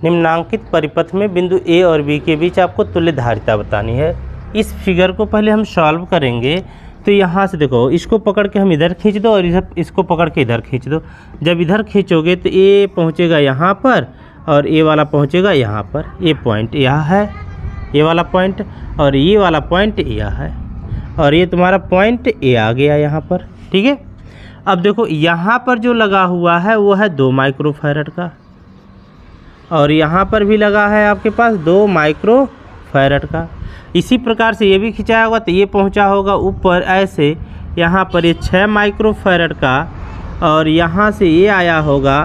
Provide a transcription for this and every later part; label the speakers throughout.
Speaker 1: निम्नांकित परिपथ में बिंदु ए और बी के बीच आपको तुल्य धारिता बतानी है। इस फिगर को पहले हम सॉल्व करेंगे। तो यहाँ से देखो, इसको पकड़ के हम इधर खींच दो और इधर इसको पकड़ के इधर खींच दो। जब इधर खींचोगे तो ए पहुँचेगा यहाँ पर और ए वाला पहुँचेगा यहाँ पर। ए पॉइंट यह है, ये वाला पॉइंट, और ये वाला पॉइंट यह है, और ये तुम्हारा पॉइंट ए आ गया यहाँ पर। ठीक है, अब देखो यहाँ पर जो लगा हुआ है वो है 2 माइक्रोफैरड का, और यहाँ पर भी लगा है आपके पास 2 माइक्रोफैरड का। इसी प्रकार से ये भी खिंचाया होगा तो ये पहुँचा होगा ऊपर ऐसे, यहाँ पर ये 6 माइक्रोफैरड का, और यहाँ से ये आया होगा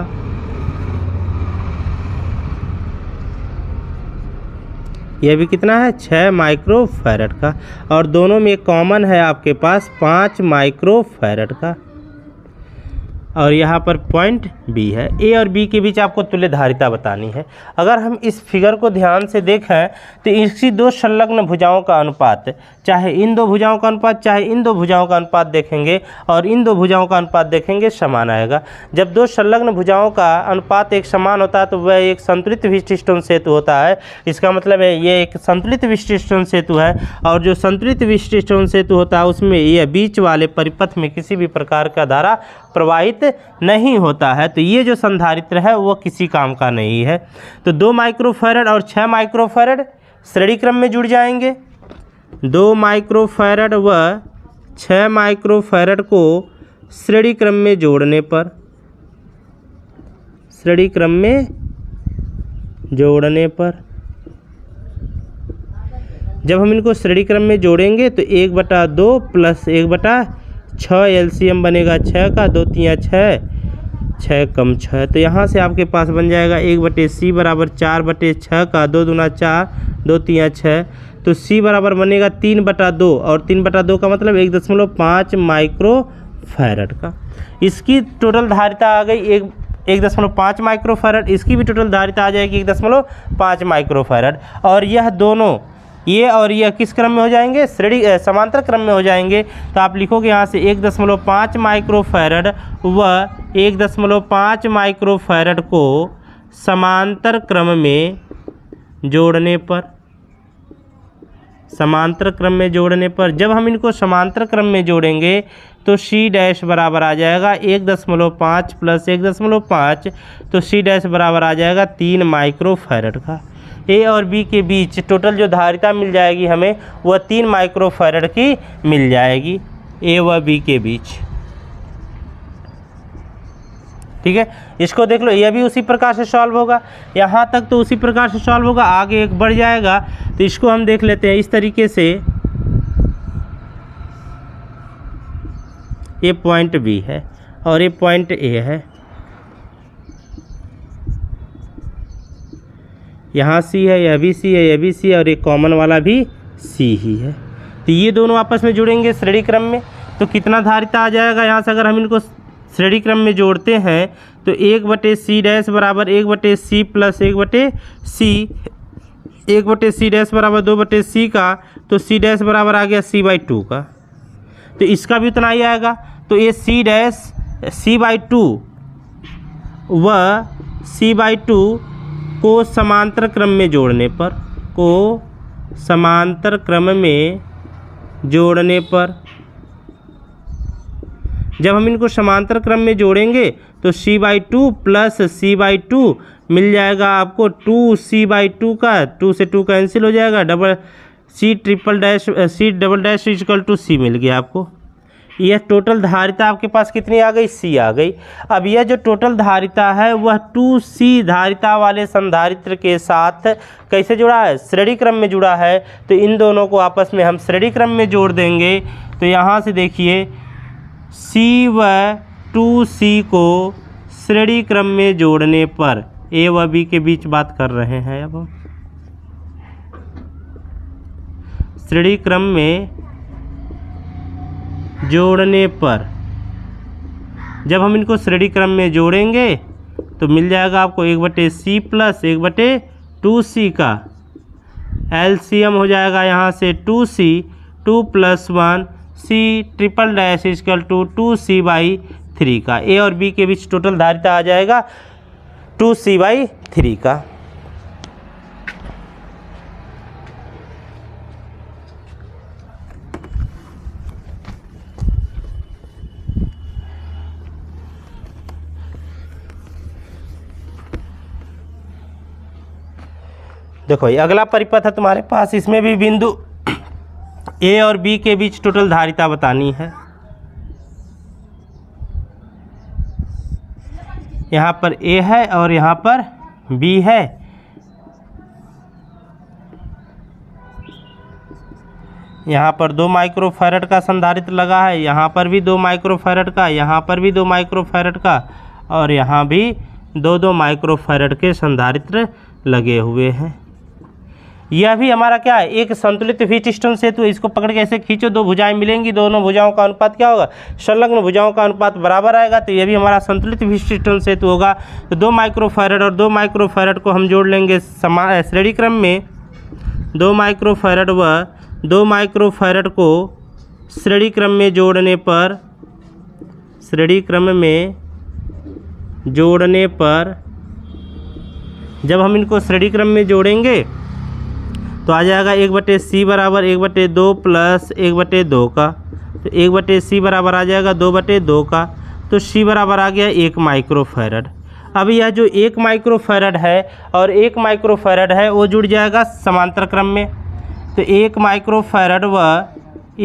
Speaker 1: ये भी कितना है 6 माइक्रोफैरड का, और दोनों में कॉमन है आपके पास 5 माइक्रोफैरड का, और यहाँ पर पॉइंट बी है। ए और बी के बीच आपको तुल्य धारिता बतानी है। अगर हम इस फिगर को ध्यान से देखें तो इसी 2 संलग्न भुजाओं का अनुपात, चाहे इन 2 भुजाओं का अनुपात चाहे इन 2 भुजाओं का अनुपात देखेंगे और इन 2 भुजाओं का अनुपात देखेंगे, समान आएगा। जब 2 संलग्न भुजाओं का अनुपात एक समान होता है तो वह एक संतुलित विशिष्टोण सेतु होता है। इसका मतलब है ये एक संतुलित विशिष्टोण सेतु है, और जो संतुलित विशिष्टोण सेतु होता है उसमें यह बीच वाले परिपथ में किसी भी प्रकार का धारा प्रवाहित नहीं होता है। तो ये जो संधारित्र है वो किसी काम का नहीं है। तो 2 माइक्रोफैरड और 6 माइक्रोफैरड श्रेणी क्रम में जुड़ जाएंगे। 2 माइक्रोफैरड व 6 माइक्रोफैरड को श्रेणी क्रम में जोड़ने पर, श्रेणी क्रम में जोड़ने पर जब हम इनको श्रेणी क्रम में जोड़ेंगे तो 1/2 प्लस 1/6 एलसीएम बनेगा 6 का, 2 3 6, 6 कम 6। तो यहाँ से आपके पास बन जाएगा 1/c बराबर 4/6 का, 2 दूना 4, 2 3 6। तो c बराबर बनेगा 3/2, और 3/2 का मतलब 1.5 माइक्रोफैरड का। इसकी टोटल धारिता आ गई 1.5 माइक्रोफैरड, इसकी भी टोटल धारिता आ जाएगी 1.5 माइक्रोफैरड। और यह दोनों, ये और यह किस क्रम में हो जाएंगे, श्रेणी समांतर क्रम में हो जाएंगे। तो आप लिखोगे यहाँ से 1.5 माइक्रोफैरड व 1.5 माइक्रोफैरड को समांतर क्रम में जोड़ने पर, समांतर क्रम में जोड़ने पर जब हम इनको समांतर क्रम में जोड़ेंगे तो c डैश बराबर आ जाएगा 1.5 प्लस 1.5, तो c डैश बराबर आ जाएगा 3 माइक्रोफैरड का। ए और बी के बीच टोटल जो धारिता मिल जाएगी हमें वह 3 माइक्रोफैरड की मिल जाएगी ए व बी के बीच। ठीक है, इसको देख लो, यह भी उसी प्रकार से सॉल्व होगा, यहाँ तक तो उसी प्रकार से सॉल्व होगा, आगे एक बढ़ जाएगा। तो इसको हम देख लेते हैं इस तरीके से। ये पॉइंट बी है और ये पॉइंट ए है, यहाँ सी है, यह भी सी है, यह भी सी है, और एक कॉमन वाला भी सी ही है। तो ये दोनों आपस में जुड़ेंगे श्रेणी क्रम में, तो कितना धारिता आ जाएगा यहाँ से अगर हम इनको श्रेणी क्रम में जोड़ते हैं तो 1/c डैश बराबर 1/c plus 1/c, 1/c dash बराबर 2/c का, तो c डैश बराबर आ गया c/2 का। तो इसका भी उतना ही आएगा। तो ये c डैश c/2 व c/2 को समांतर क्रम में जोड़ने पर, को समांतर क्रम में जोड़ने पर जब हम इनको समांतर क्रम में जोड़ेंगे तो c/2 प्लस c/2 मिल जाएगा आपको 2c/2 का, 2 से 2 कैंसिल हो जाएगा, double c triple dash c double dash equal to c मिल गया आपको। यह टोटल धारिता आपके पास कितनी आ गई, c आ गई। अब यह जो टोटल धारिता है वह 2c धारिता वाले संधारित्र के साथ कैसे जुड़ा है, श्रेणी क्रम में जुड़ा है। तो इन दोनों को आपस में हम श्रेणी क्रम में जोड़ देंगे। तो यहाँ से देखिए c व 2c को श्रेणी क्रम में जोड़ने पर, a व b के बीच बात कर रहे हैं अब हम, श्रेणी क्रम में जोड़ने पर जब हम इनको श्रेणी क्रम में जोड़ेंगे तो मिल जाएगा आपको 1/c प्लस 1/2c का, एलसीएम हो जाएगा यहाँ से 2c, 2 + 1 c triple dash equal to 2c/3 का। ए और बी के बीच टोटल धारिता आ जाएगा 2c/3 का। देखो ये अगला परिपथ है तुम्हारे पास, इसमें भी बिंदु ए और बी के बीच टोटल धारिता बतानी है। यहाँ पर ए है और यहाँ पर बी है। यहाँ पर 2 माइक्रोफैरड का संधारित्र लगा है, यहाँ पर भी 2 माइक्रोफैरड का, यहाँ पर भी 2 माइक्रोफैरड का, और यहाँ भी 2-2 माइक्रोफैरड के संधारित्र लगे हुए हैं। यह भी हमारा क्या है, एक संतुलित व्हीटस्टोन सेतु। इसको पकड़ के ऐसे खींचो, 2 भुजाएं मिलेंगी, दोनों भुजाओं का अनुपात क्या होगा, संलग्न भुजाओं का अनुपात बराबर आएगा। तो यह भी हमारा संतुलित व्हीटस्टोन सेतु होगा। तो 2 माइक्रोफैरड और 2 माइक्रोफैरड को हम जोड़ लेंगे श्रेणी क्रम में। 2 माइक्रोफैरड व 2 माइक्रोफैरड को श्रेणी क्रम में जोड़ने पर जब हम इनको श्रेणी क्रम में जोड़ेंगे तो आ जाएगा 1/c बराबर 1/2 प्लस 1/2 का। तो 1/c बराबर आ जाएगा 2/2 का। तो c बराबर आ गया 1 माइक्रोफैरड। अब यह जो 1 माइक्रोफैरड है और 1 माइक्रोफैरड है वो जुड़ जाएगा समांतर क्रम में। तो 1 माइक्रोफैरड व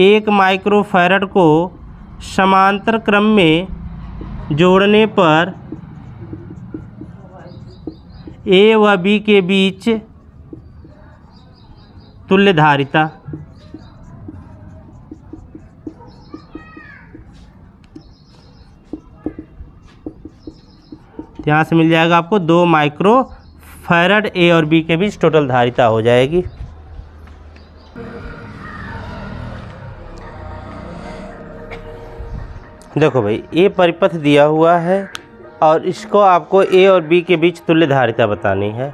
Speaker 1: 1 माइक्रोफैरड को समांतर क्रम में जोड़ने पर ए व बी के बीच तुल्य धारिता यहाँ से मिल जाएगा आपको 2 माइक्रोफैरड ए और बी के बीच टोटल धारिता हो जाएगी। देखो भाई, ये परिपथ दिया हुआ है और इसको आपको ए और बी के बीच तुल्य धारिता बतानी है।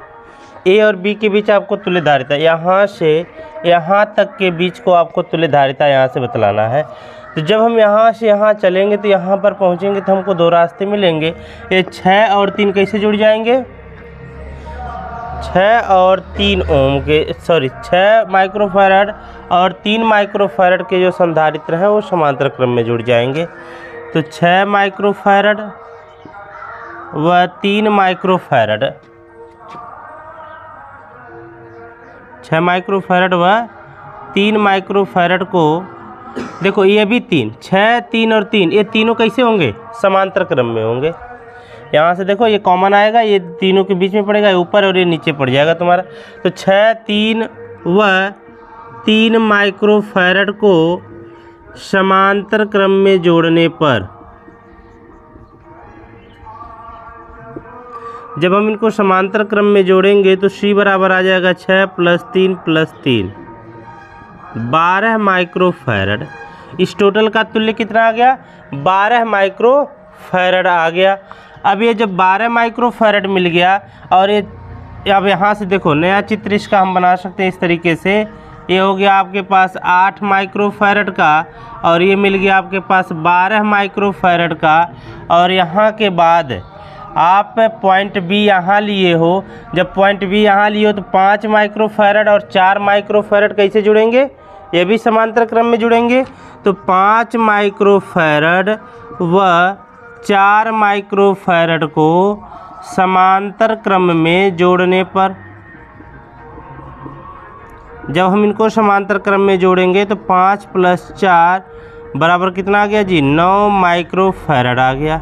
Speaker 1: ए और बी के बीच आपको तुल्य धारिता यहाँ से यहाँ तक के बीच को आपको तुल्य धारिता यहाँ से बतलाना है। तो जब हम यहाँ से यहाँ चलेंगे तो यहाँ पर पहुँचेंगे तो हमको 2 रास्ते मिलेंगे। ये 6 और 3 कैसे जुड़ जाएंगे, 6 और 3 ओम के 6 माइक्रोफैरड और 3 माइक्रोफैरड के जो संधारित्र हैं वो समांतर क्रम में जुड़ जाएंगे। तो 6 माइक्रोफैरड व 3 माइक्रोफैरड 6 माइक्रोफैरड व 3 माइक्रोफैरड को देखो, ये भी 6, 3 और 3, ये तीनों कैसे होंगे, समांतर क्रम में होंगे। यहाँ से देखो ये कॉमन आएगा, ये तीनों के बीच में पड़ेगा, ऊपर और ये नीचे पड़ जाएगा तुम्हारा। तो 6, 3 व 3 माइक्रोफैरड को समांतर क्रम में जोड़ने पर जब हम इनको समांतर क्रम में जोड़ेंगे तो c बराबर आ जाएगा 6 + 3 + 3 12 माइक्रोफैरड। इस टोटल का तुल्य कितना आ गया, 12 माइक्रोफैरड आ गया। अब ये जब 12 माइक्रोफैरड मिल गया और ये अब यहाँ से देखो नया चित्र इसका हम बना सकते हैं इस तरीके से। ये हो गया आपके पास 8 माइक्रोफैरड का और ये मिल गया आपके पास 12 माइक्रोफैरड का। और यहाँ के बाद आप पॉइंट बी यहाँ लिए हो, जब पॉइंट बी यहाँ लिए हो तो 5 माइक्रोफैरड और 4 माइक्रोफैरड कैसे जुड़ेंगे, ये भी समांतर क्रम में जुड़ेंगे। तो 5 माइक्रोफैरड व 4 माइक्रोफैरड को समांतर क्रम में जोड़ने पर जब हम इनको समांतर क्रम में जोड़ेंगे तो 5 + 4 बराबर कितना आ गया जी, 9 माइक्रोफैरड आ गया।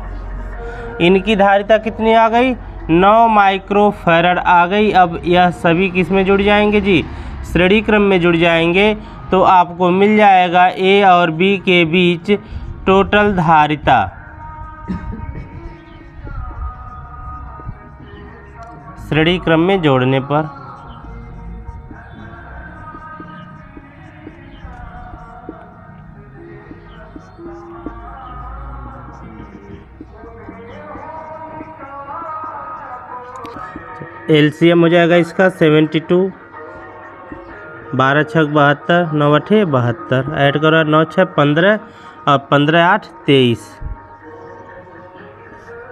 Speaker 1: इनकी धारिता कितनी आ गई, 9 माइक्रोफैरड आ गई। अब यह सभी किस में जुड़ जाएंगे जी, श्रेणी क्रम में जुड़ जाएंगे। तो आपको मिल जाएगा ए और बी के बीच टोटल धारिता श्रेणी क्रम में जोड़ने पर। एलसीएम हो जाएगा इसका 72, 12 × 6 72, 9 × 8 72, ऐड करो 9 × 6 15 और 15 × 8 23,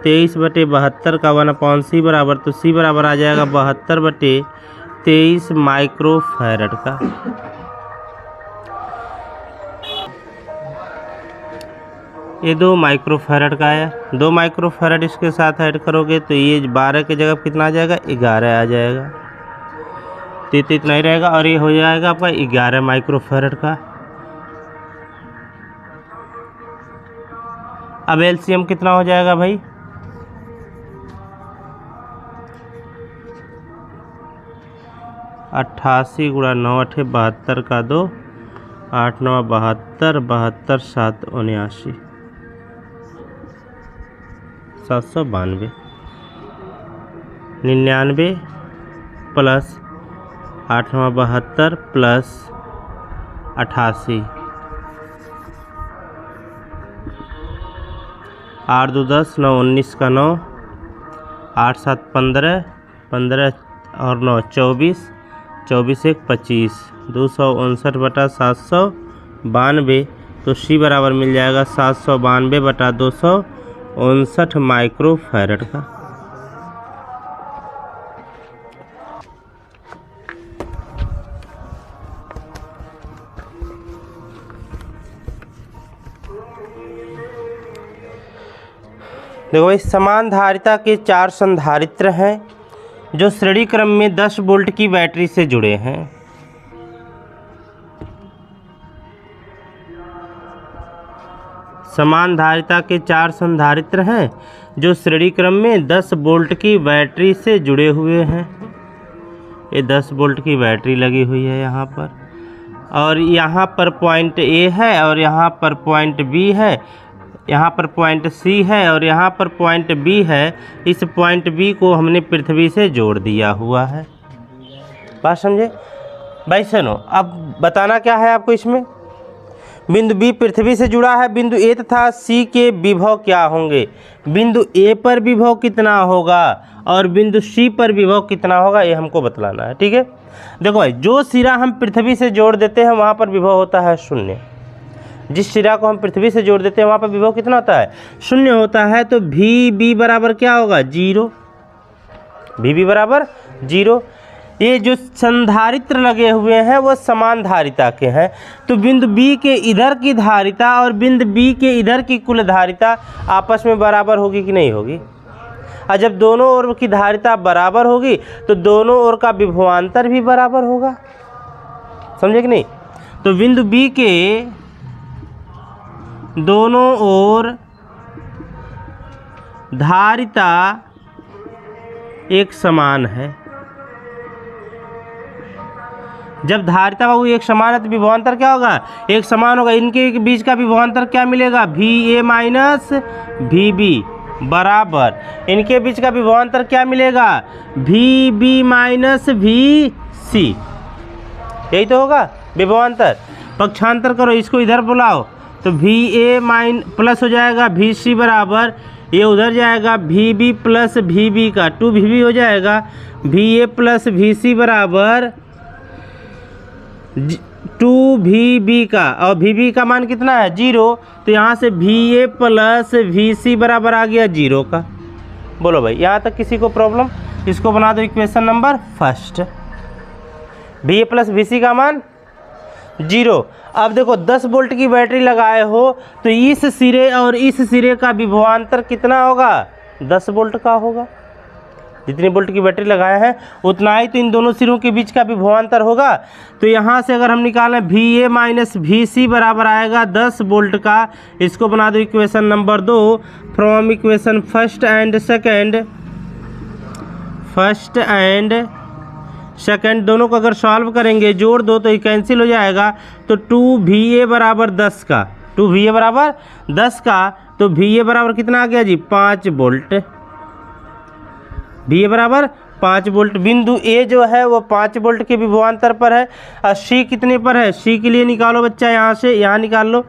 Speaker 1: 23/72 का 1/c बराबर, तो c बराबर आ जाएगा 72/23 माइक्रोफैरड का। ये 2 माइक्रोफैरड का आया, 2 माइक्रोफैरड इसके साथ ऐड करोगे तो ये 12 की जगह कितना आ जाएगा, 11 आ जाएगा। तो ये तो इतना ही रहेगा और ये हो जाएगा आपका 11 माइक्रोफैरड का। अब एलसीएम कितना हो जाएगा भाई? 88 गुणा 9 8 72 का 2, 8 9 72, 72 7 79, 792, 99 प्लस 8 9 72 प्लस 88, 8 2 10, 9 19 का 9, 8 7 15, 15 और 9 24, 24 1 25, 259 बटा 792। तो सी बराबर मिल जाएगा 792 बटा 259 माइक्रोफैरड का। देखो भाई, समान धारिता के 4 संधारित्र हैं जो श्रेणी क्रम में 10 वोल्ट की बैटरी से जुड़े हैं। समान धारिता के 4 संधारित्र हैं जो श्रेणी क्रम में 10 वोल्ट की बैटरी से जुड़े हुए हैं। ये 10 वोल्ट की बैटरी लगी हुई है यहाँ पर, और यहाँ पर पॉइंट ए है और यहाँ पर पॉइंट बी है, यहाँ पर पॉइंट सी है और यहाँ पर पॉइंट बी है। इस पॉइंट बी को हमने पृथ्वी से जोड़ दिया हुआ है। बात समझे भाई? सुनो, अब बताना क्या है आपको इसमें। बिंदु बी पृथ्वी से जुड़ा है, बिंदु ए तथा सी के विभव क्या होंगे, बिंदु ए पर विभव कितना होगा और बिंदु सी पर विभव कितना होगा, ये हमको बतलाना है। ठीक है, देखो भाई, जो सिरा हम पृथ्वी से जोड़ देते हैं वहाँ पर विभव होता है 0। जिस सिरा को हम पृथ्वी से जोड़ देते हैं वहाँ पर विभव कितना होता है? 0 होता है। तो भी बी बराबर क्या होगा? 0। भी बी बराबर 0। ये जो संधारित्र लगे हुए हैं वो समान धारिता के हैं। तो बिंदु बी के इधर की धारिता और बिंदु बी के इधर की कुल धारिता आपस में बराबर होगी कि नहीं होगी? और जब दोनों ओर की धारिता बराबर होगी तो दोनों ओर का विभवांतर भी बराबर होगा। समझे कि नहीं? तो बिंदु बी के दोनों ओर धारिता एक समान है। जब धारिता बाबू एक समान है तो विभवांतर क्या होगा? एक समान होगा। इनके बीच का विभवांतर क्या मिलेगा? भी ए माइनस भी बी बराबर, इनके बीच का विभवांतर क्या मिलेगा? भी बी माइनस भी सी। यही तो होगा विभवांतर। पक्षांतर करो, इसको इधर बुलाओ तो भी ए माइन प्लस हो जाएगा भी सी बराबर, ये उधर जाएगा भी बी प्लस भी बी का 2 भी बी हो जाएगा, भी ए प्लस भी सी बराबर 2 भी बी का, और भी बी का मान कितना है? 0। तो यहाँ से भी ए प्लस भी सी बराबर आ गया 0 का। बोलो भाई, यहाँ तक किसी को प्रॉब्लम? इसको बना दो इक्वेशन नंबर फर्स्ट। भी ए प्लस भी सी का मान 0। अब देखो 10 वोल्ट की बैटरी लगाए हो तो इस सिरे और इस सिरे का विभवांतर कितना होगा? 10 वोल्ट का होगा। जितनी वोल्ट की बैटरी लगाए हैं उतना ही तो इन दोनों सिरों के बीच का विभवांतर होगा। तो यहाँ से अगर हम निकालें भी ए माइनस भी सी बराबर आएगा 10 वोल्ट का। इसको बना दो equation number 2 from equation first and second दोनों को अगर सॉल्व करेंगे, जोड़ दो तो ये कैंसिल हो जाएगा। तो 2 भी ए बराबर 10 का, 2 भी ए बराबर 10 का, तो भी ए बराबर कितना आ गया जी? 5 वोल्ट। भी ए बराबर 5 वोल्ट। बिंदु ए जो है वो 5 वोल्ट के विभवांतर पर है। और सी कितने पर है? सी के लिए निकालो बच्चा, यहाँ से यहाँ निकाल लो।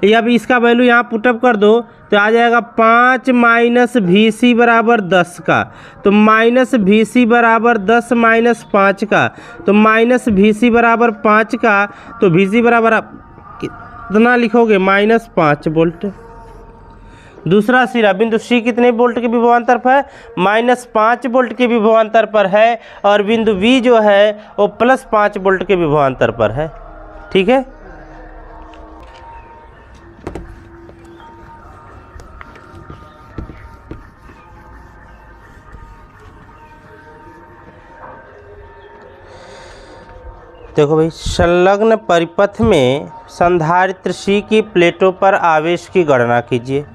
Speaker 1: ये अभी इसका वैल्यू यहाँ पुटअप कर दो तो आ जाएगा 5 माइनस भी सी बराबर 10 का। तो माइनस भी सी बराबर 10 माइनस 5 का, तो माइनस भी सी बराबर 5 का। तो भी सी बराबर आप कितना लिखोगे? Minus 5 volt. दूसरा सिरा बिंदु सी कितने वोल्ट के विभवांतर पर है? माइनस 5 वोल्ट के विभवांतर पर है। और बिंदु बी जो है वो प्लस 5 वोल्ट के विभवांतर पर है। ठीक है, देखो भाई, संलग्न परिपथ में संधारित्र C की प्लेटों पर आवेश की गणना कीजिए।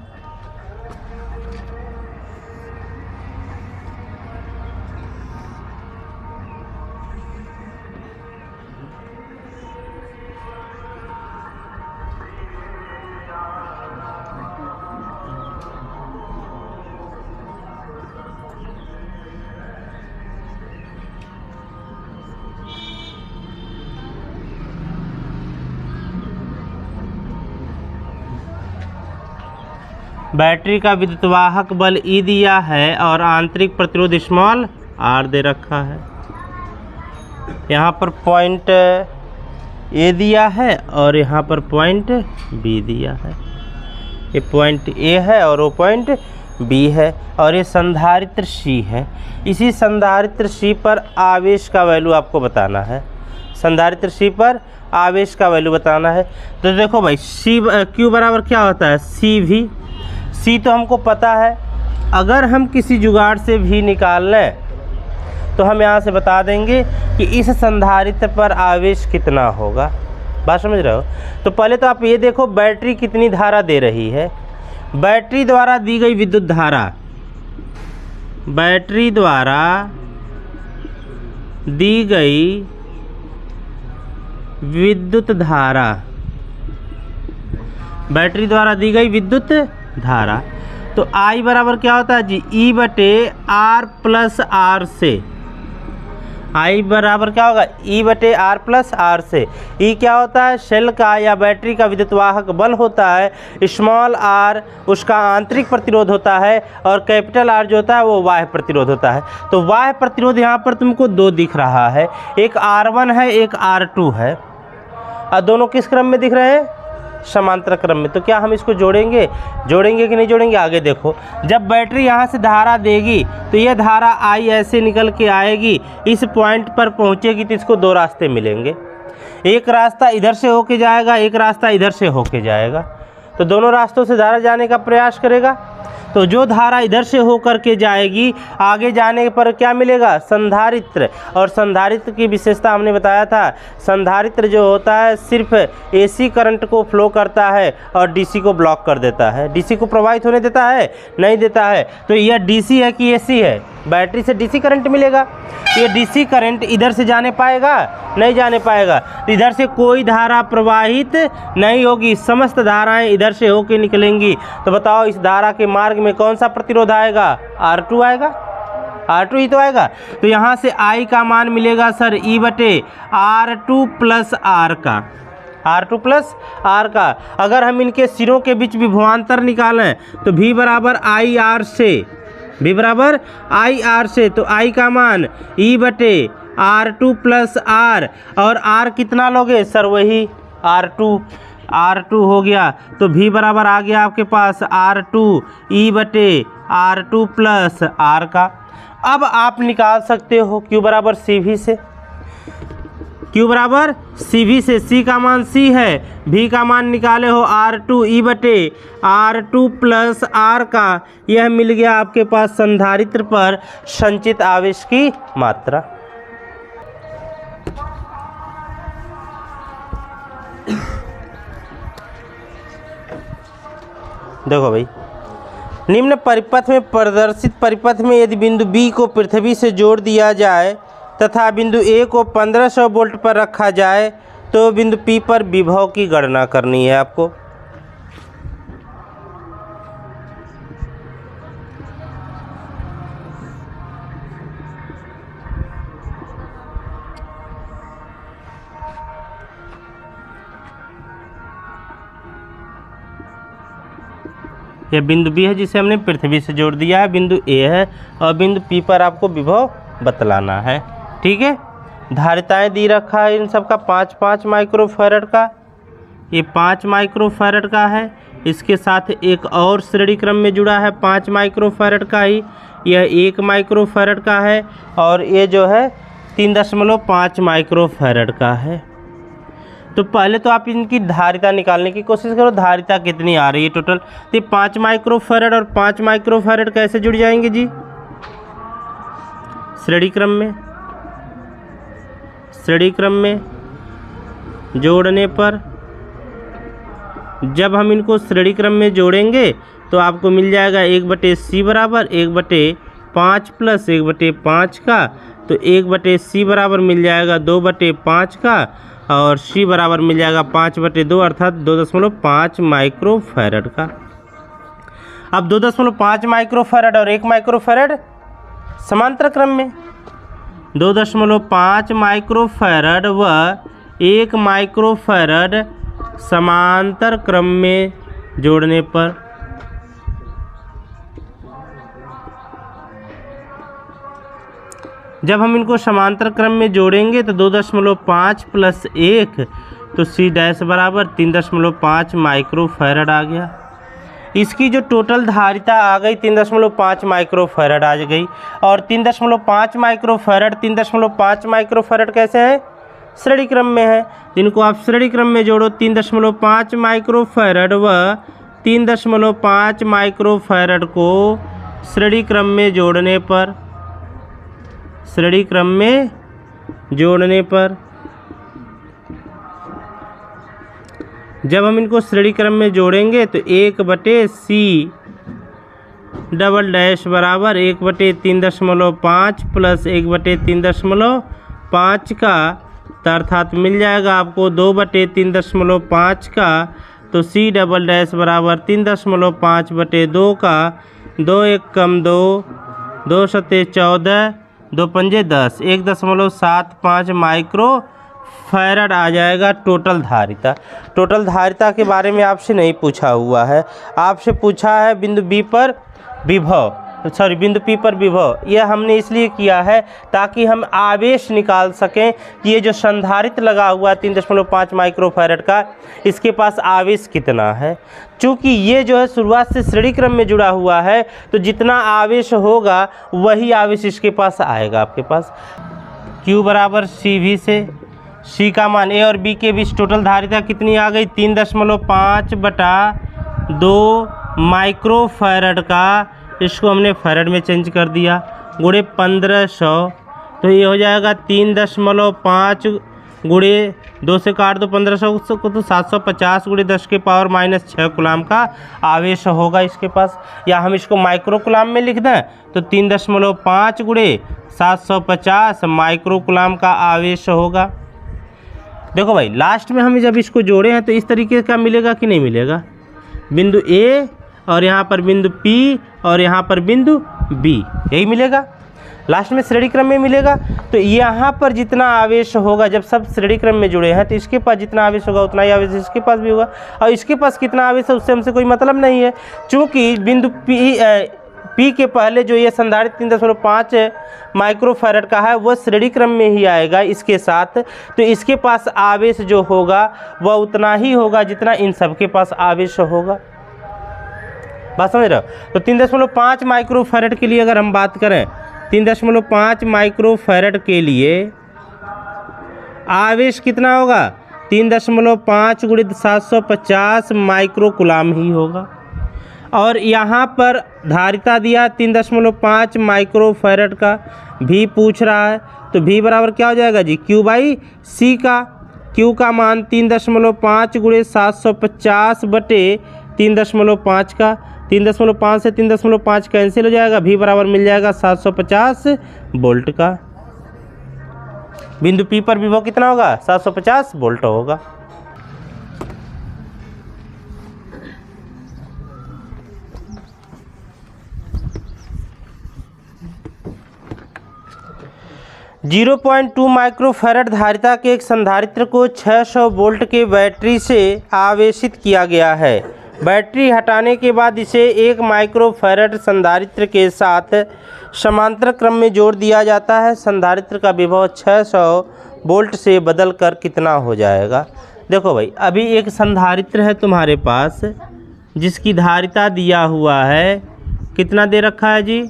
Speaker 1: बैटरी का विद्युतवाहक बल E दिया है और आंतरिक प्रतिरोध स्मॉल r दे रखा है। यहाँ पर पॉइंट A दिया है और यहाँ पर पॉइंट B दिया है। ये पॉइंट A है और वो पॉइंट B है और ये संधारित्र C है। इसी संधारित्र C पर आवेश का वैल्यू आपको बताना है। संधारित्र C पर आवेश का वैल्यू बताना है। तो देखो भाई, Q बराबर क्या होता है, CV। C तो हमको पता है, अगर हम किसी जुगाड़ से भी निकाल लें तो हम यहाँ से बता देंगे कि इस संधारित्र पर आवेश कितना होगा। बात समझ रहे हो? तो पहले तो आप ये देखो बैटरी कितनी धारा दे रही है। बैटरी द्वारा दी गई विद्युत धारा, बैटरी द्वारा दी गई विद्युत धारा, बैटरी द्वारा दी गई विद्युत धारा। तो I बराबर क्या होता है जी, E बटे R प्लस R से। I बराबर क्या होगा, E बटे R प्लस R से। E क्या होता है, सेल का या बैटरी का विद्युतवाहक बल होता है। स्मॉल r उसका आंतरिक प्रतिरोध होता है और कैपिटल R जो होता है वो बाह्य प्रतिरोध होता है। तो बाह्य प्रतिरोध यहाँ पर तुमको दो दिख रहा है, एक R1 है, एक R2 है। और दोनों किस क्रम में दिख रहे हैं, समांतर क्रम में। तो क्या हम इसको जोड़ेंगे कि नहीं जोड़ेंगे, आगे देखो। जब बैटरी यहाँ से धारा देगी तो यह धारा I ऐसे निकल के आएगी, इस पॉइंट पर पहुँचेगी तो इसको दो रास्ते मिलेंगे। एक रास्ता इधर से होके जाएगा, एक रास्ता इधर से होके जाएगा। तो दोनों रास्तों से धारा जाने का प्रयास करेगा। तो जो धारा इधर से होकर के जाएगी, आगे जाने पर क्या मिलेगा, संधारित्र। और संधारित्र की विशेषता हमने बताया था, संधारित्र जो होता है सिर्फ AC करंट को फ्लो करता है और DC को ब्लॉक कर देता है। DC को प्रवाहित होने देता है, नहीं देता है। तो यह DC है कि AC है, बैटरी से DC करंट मिलेगा। ये DC करंट इधर से जाने पाएगा, नहीं जाने पाएगा। तो इधर से कोई धारा प्रवाहित नहीं होगी, समस्त धाराएं इधर से होके निकलेंगी। तो बताओ इस धारा के मार्ग में कौन सा प्रतिरोध आएगा, R2 आएगा, R2 ही तो आएगा। तो यहाँ से I का मान मिलेगा सर E बटे R2 प्लस R का, R2 प्लस R का। अगर हम इनके सिरों के बीच विभवांतर निकालें तो V बराबर IR से, V बराबर IR से, तो I का मान E बटे R2 प्लस R। और R कितना लोगे सर, वही R2 हो गया। तो V बराबर आ गया आपके पास R2 E बटे R2 प्लस R का। अब आप निकाल सकते हो Q बराबर CV से, Q बराबर CV से। C का मान C है, V का मान निकाले हो R2 E बटे R2 प्लस R का। यह मिल गया आपके पास संधारित्र पर संचित आवेश की मात्रा। देखो भाई, निम्न परिपथ में प्रदर्शित परिपथ में यदि बिंदु B को पृथ्वी से जोड़ दिया जाए तथा बिंदु A को 1500 वोल्ट पर रखा जाए तो बिंदु P पर विभव की गणना करनी है आपको। यह बिंदु B है जिसे हमने पृथ्वी से जोड़ दिया है, बिंदु A है और बिंदु P पर आपको विभव बतलाना है। ठीक है, धारिताएं दी रखा है इन सब का 5-5 माइक्रोफैरड का। ये 5 माइक्रोफैरड का है, इसके साथ एक और श्रेणी क्रम में जुड़ा है 5 माइक्रोफैरड का ही, यह 1 माइक्रोफैरड का है और ये जो है 3.5 माइक्रोफैरड का है। तो पहले तो आप इनकी धारिता निकालने की कोशिश करो, धारिता कितनी आ रही है टोटल। तो 5 माइक्रोफैरड और 5 माइक्रोफैरड कैसे जुड़ जाएंगे जी, श्रेणी क्रम में। जोड़ने पर, जब हम इनको श्रेणी क्रम में जोड़ेंगे तो आपको मिल जाएगा 1/c बराबर 1/5 प्लस 1/5 का, तो 1/c बराबर मिल जाएगा 2/5 का, और c बराबर मिल जाएगा 5/2 अर्थात 2.5 माइक्रोफैरड का। अब 2.5 माइक्रोफैरड और 1 माइक्रोफैरड समांतर क्रम में, 2.5 माइक्रोफैरड व 1 माइक्रोफैरड समांतर क्रम में जोड़ने पर, जब हम इनको समांतर क्रम में जोड़ेंगे तो 2.5 प्लस 1 तो c डैश बराबर 3.5 माइक्रोफैरड आ गया। इसकी जो टोटल धारिता आ गई 3.5 माइक्रोफैरड आ गई, और 3.5 माइक्रोफैरड 3.5 माइक्रोफैरड कैसे है? श्रेणी क्रम में है। जिनको आप श्रेणी क्रम में जोड़ो 3.5 माइक्रोफैरड व 3.5 माइक्रोफैरड को श्रेणी क्रम में जोड़ने पर, श्रेणी क्रम में जोड़ने पर, जब हम इनको श्रेणी क्रम में जोड़ेंगे तो 1/c डबल डैश बराबर 1/3.5 प्लस 1/3.5 का, अर्थात मिल जाएगा आपको 2/3.5 का, तो c डबल डैश बराबर 3.5/2 का, 2 1 कम 2, 2 सत्ते 14, 2 पंजे 10, 1.75 माइक्रोफैरड आ जाएगा टोटल धारिता। टोटल धारिता के बारे में आपसे नहीं पूछा हुआ है, आपसे पूछा है बिंदु बी पर विभव, बिंदु पी पर विभव। यह हमने इसलिए किया है ताकि हम आवेश निकाल सकें कि ये जो संधारित्र लगा हुआ है 3.5 माइक्रोफैरड का, इसके पास आवेश कितना है। चूँकि ये जो है शुरुआत से श्रेणी क्रम में जुड़ा हुआ है, तो जितना आवेश होगा वही आवेश इसके पास आएगा। आपके पास Q बराबर CV से, C का मान A और B के बीच टोटल धारिता कितनी आ गई? 3.5/2 माइक्रोफैरड का, इसको हमने फैरड में चेंज कर दिया, गुणे 1500, तो ये हो जाएगा 3.5 गुणे 2 से काट दो 1500 को, तो 750 गुणे 10⁻⁻6 कूलाम का आवेश होगा इसके पास। या हम इसको माइक्रो कूलाम में लिख दें तो 3.5 गुणे 750 माइक्रो कूलाम का आवेश होगा। देखो भाई, लास्ट में हम जब इसको जोड़े हैं तो इस तरीके का मिलेगा कि नहीं मिलेगा? बिंदु A और यहाँ पर बिंदु P और यहाँ पर बिंदु B, यही मिलेगा। लास्ट में श्रेणी क्रम में मिलेगा। तो यहाँ पर जितना आवेश होगा, जब सब श्रेणी क्रम में जुड़े हैं तो इसके पास जितना आवेश होगा उतना ही आवेश इसके पास भी होगा, और इसके पास कितना आवेश है उससे हमसे कोई मतलब नहीं है। चूँकि बिंदु P के पहले जो ये संधारित्र 3.5 माइक्रोफैरड का है वह श्रेणी क्रम में ही आएगा इसके साथ, तो इसके पास आवेश जो होगा वह उतना ही होगा जितना इन सब के पास आवेश होगा। बात समझ रहे हो? तो 3.5 माइक्रोफैरड के लिए अगर हम बात करें, 3.5 माइक्रोफैरड के लिए आवेश कितना होगा? 3.5 गुणित 750 माइक्रो कूलाम ही होगा। और यहाँ पर धारिता दिया 3.5 माइक्रोफैरड का, भी पूछ रहा है, तो भी बराबर क्या हो जाएगा जी? Q/C का, Q का मान 3.5 गुणे 750 बटे 3.5 का, 3.5 से 3.5 कैंसिल हो जाएगा, भी बराबर मिल जाएगा 750 वोल्ट का। बिंदु P पर विभव कितना होगा? 750 वोल्ट होगा। जीरो 0.2 माइक्रोफैरड धारिता के एक संधारित्र को 600 वोल्ट के बैटरी से आवेशित किया गया है। बैटरी हटाने के बाद इसे 1 माइक्रोफैरड संधारित्र के साथ समांतर क्रम में जोड़ दिया जाता है। संधारित्र का विभव 600 वोल्ट से बदलकर कितना हो जाएगा? देखो भाई, अभी एक संधारित्र है तुम्हारे पास जिसकी धारिता दिया हुआ है, कितना दे रखा है जी?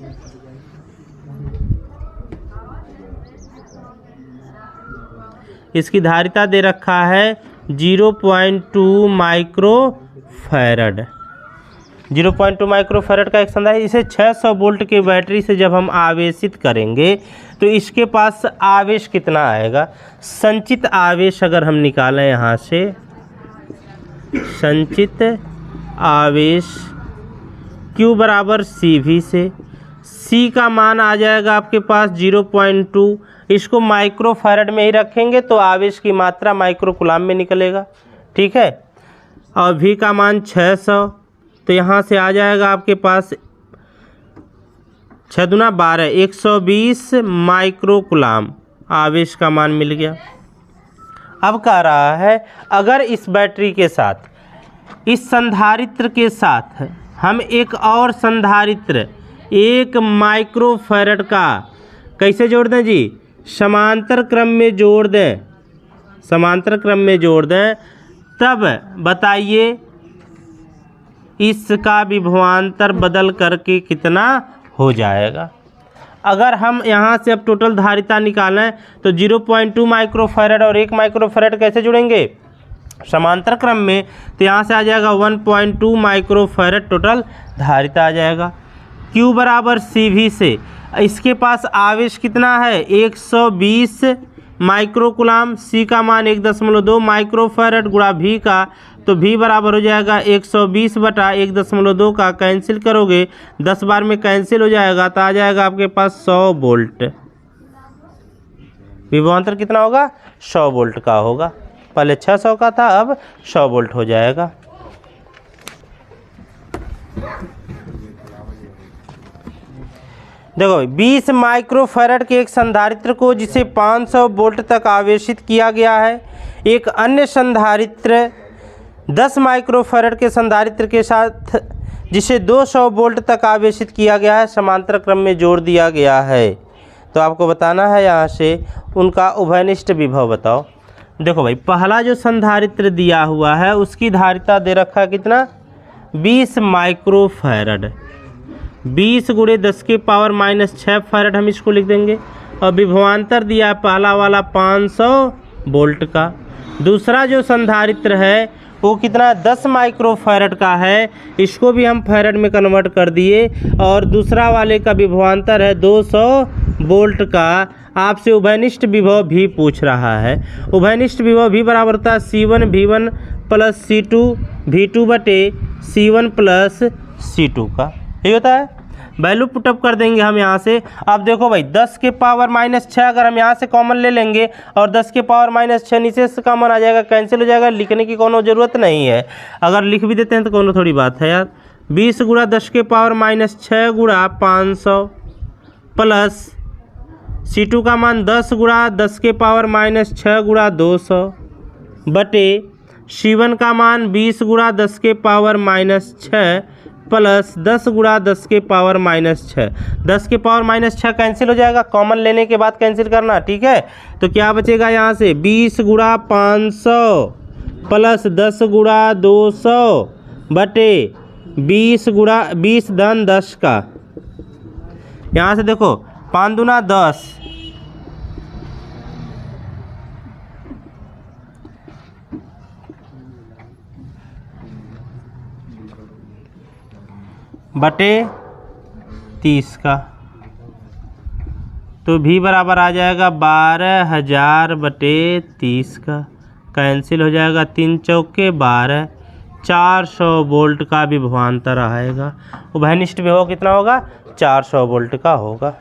Speaker 1: इसकी धारिता दे रखा है 0.2 माइक्रोफैरड। 0.2 माइक्रोफैरड का एक संधारित्र, इसे 600 वोल्ट की बैटरी से जब हम आवेशित करेंगे तो इसके पास आवेश कितना आएगा। संचित आवेश अगर हम निकालें यहाँ से, संचित आवेश Q बराबर CV से, C का मान आ जाएगा आपके पास 0.2, इसको माइक्रोफैरड में ही रखेंगे तो आवेश की मात्रा माइक्रोकुलाम में निकलेगा, ठीक है। और V का मान 600, तो यहाँ से आ जाएगा आपके पास 6 दूना 12, 120 माइक्रोकुलाम आवेश का मान मिल गया। अब कह रहा है अगर इस बैटरी के साथ, इस संधारित्र के साथ हम एक और संधारित्र 1 माइक्रोफैरड का कैसे जोड़ दें जी, समांतर क्रम में जोड़ दें, समांतर क्रम में जोड़ दें, तब बताइए इसका विभवांतर बदल करके कितना हो जाएगा। अगर हम यहाँ से अब टोटल धारिता निकालें तो 0.2 माइक्रोफैरड और 1 माइक्रोफैरड कैसे जुड़ेंगे, समांतर क्रम में, तो यहाँ से आ जाएगा 1.2 माइक्रोफैरड टोटल धारिता आ जाएगा। Q बराबर CV से, इसके पास आवेश कितना है 120 माइक्रोकुलाम, C का मान 1.2 माइक्रोफैरड गुणा V का, तो V बराबर हो जाएगा 120 बटा 1.2 का, कैंसिल करोगे 10 बार में कैंसिल हो जाएगा तो आ जाएगा आपके पास 100 वोल्ट। विभवांतर कितना होगा, 100 वोल्ट का होगा, पहले 600 का था अब 100 वोल्ट हो जाएगा। देखो 20 माइक्रोफैरड के एक संधारित्र को जिसे 500 वोल्ट तक आवेशित किया गया है, एक अन्य संधारित्र 10 माइक्रोफैरड के संधारित्र के साथ जिसे 200 वोल्ट तक आवेशित किया गया है, समांतर क्रम में जोड़ दिया गया है। तो आपको बताना है यहाँ से उनका उभयनिष्ठ विभव बताओ। देखो भाई, पहला जो संधारित्र दिया हुआ है उसकी धारिता दे रखा है कितना, 20 माइक्रोफैरड, 20 गुणे 10⁻⁻6 फैरड हम इसको लिख देंगे। और विभवांतर दिया है पहला वाला 500 वोल्ट का। दूसरा जो संधारित्र है वो कितना, 10 माइक्रोफैरड का है, इसको भी हम फैरड में कन्वर्ट कर दिए। और दूसरा वाले का विभवांतर है 200 वोल्ट का। आपसे उभयनिष्ठ विभव भी पूछ रहा है। उभयनिष्ठ विभव भी बराबर होता है C1 V1 plus C2 V2 बटे C1 प्लस C2 का, ये होता है। वैल्यू पुटअप कर देंगे हम यहाँ से। अब देखो भाई 10⁻⁻6 अगर हम यहाँ से कॉमन ले लेंगे और 10⁻⁻6 नीचे से कॉमन आ जाएगा, कैंसिल हो जाएगा, लिखने की कोनो ज़रूरत नहीं है। अगर लिख भी देते हैं तो कोनो थोड़ी बात है यार। 20 गुणा 10⁻⁻6 गुणा 500 प्लस C2 का मान 10 गुणा 10⁻⁻6 गुणा 200 बटे C1 का मान 20 गुणा 10⁻⁻6 प्लस 10 गुणा 10⁻⁻6। 10⁻⁻6 कैंसिल हो जाएगा, कॉमन लेने के बाद कैंसिल करना, ठीक है। तो क्या बचेगा यहाँ से 20 गुणा 500 प्लस 10 गुणा 200 बटे 20 गुणा 20 धन 10 का। यहाँ से देखो 5 दूना 10, बटे 30 का, तो भी बराबर आ जाएगा 12,000 बटे 30 का, कैंसिल हो जाएगा, 3 चौके 12, 400 वोल्ट का विभवांतर आएगा। उभयनिष्ठ विभव कितना होगा, 400 वोल्ट का होगा।